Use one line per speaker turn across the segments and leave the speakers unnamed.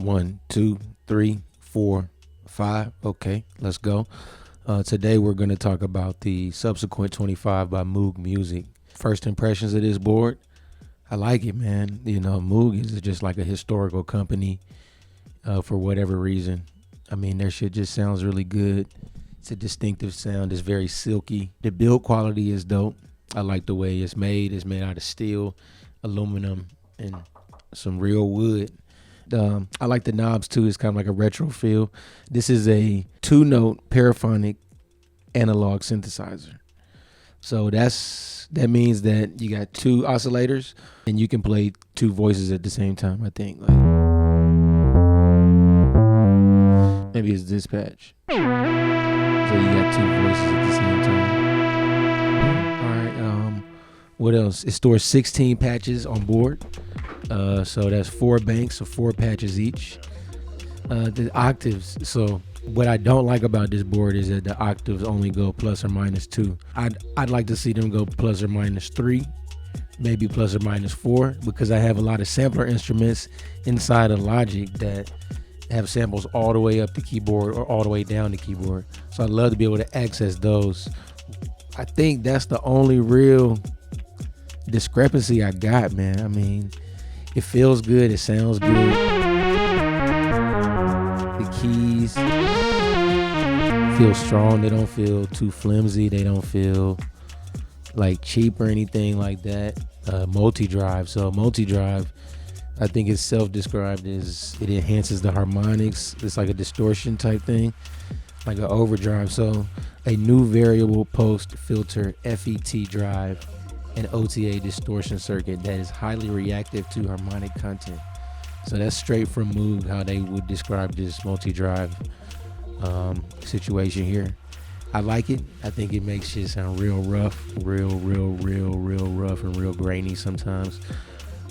1, 2, 3, 4, 5. Okay, let's go. Today we're going to talk about the Subsequent 25 by Moog Music. First impressions of this board, I like it, man. You know, Moog is just like a historical company for whatever reason. I mean, their shit just sounds really good. It's a distinctive sound. It's very silky. The build quality is dope. I like the way it's made. It's made out of steel, aluminum, and some real wood. I like the knobs too. It's kind of like a retro feel. This is a 2-note paraphonic analog synthesizer. So that means that you got 2 oscillators and you can play 2 voices at the same time, I think. Like maybe it's dispatch. So you got 2 voices at the same time. All right. What else? It stores 16 patches on board. So that's 4 banks of 4 patches each. The octaves. So what I don't like about this board is that the octaves only go plus or minus 2. I'd like to see them go plus or minus 3, maybe plus or minus 4, because I have a lot of sampler instruments inside of Logic that have samples all the way up the keyboard or all the way down the keyboard. So I'd love to be able to access those. I think that's the only real discrepancy I got, man. I mean, it feels good. It sounds good. The keys feel strong. They don't feel too flimsy. They don't feel like cheap or anything like that. Multi-drive. So multi-drive, I think it's self-described as it enhances the harmonics. It's like a distortion type thing, like an overdrive. So a new variable post filter FET drive and OTA distortion circuit that is highly reactive to harmonic content. So that's straight from Moog, how they would describe this multi-drive situation here. I like it. I think it makes shit sound real rough, real rough and real grainy sometimes.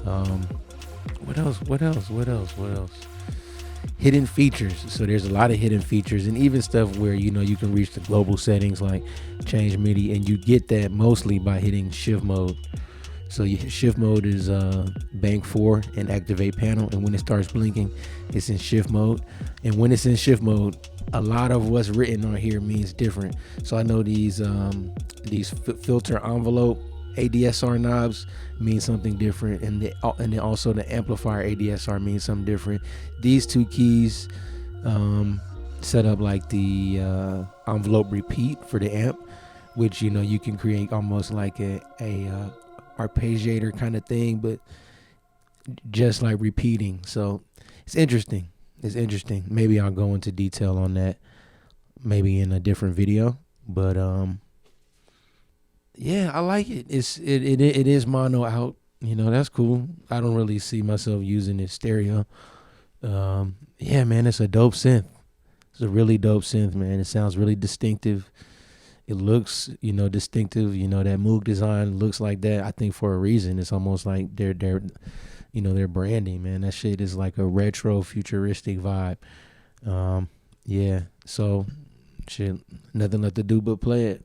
What else? Hidden features. So there's a lot of hidden features and even stuff where, you know, you can reach the global settings like change MIDI, and you get that mostly by hitting shift mode. So shift mode is bank 4 and activate panel, and when it starts blinking, it's in shift mode. And when it's in shift mode, a lot of what's written on here means different. So I know these filter envelope ADSR knobs mean something different, and then also the amplifier ADSR means something different. These 2 keys set up like the envelope repeat for the amp, which, you know, you can create almost like a arpeggiator kind of thing, but just like repeating. So it's interesting. Maybe I'll go into detail on that maybe in a different video, but yeah, I like it. It is mono out. You know, that's cool. I don't really see myself using it stereo. Yeah, man, it's a dope synth. It's a really dope synth, man. It sounds really distinctive. It looks, you know, distinctive. You know, that Moog design looks like that, I think, for a reason. It's almost like their branding, man. That shit is like a retro futuristic vibe. Yeah, so shit, nothing left to do but play it.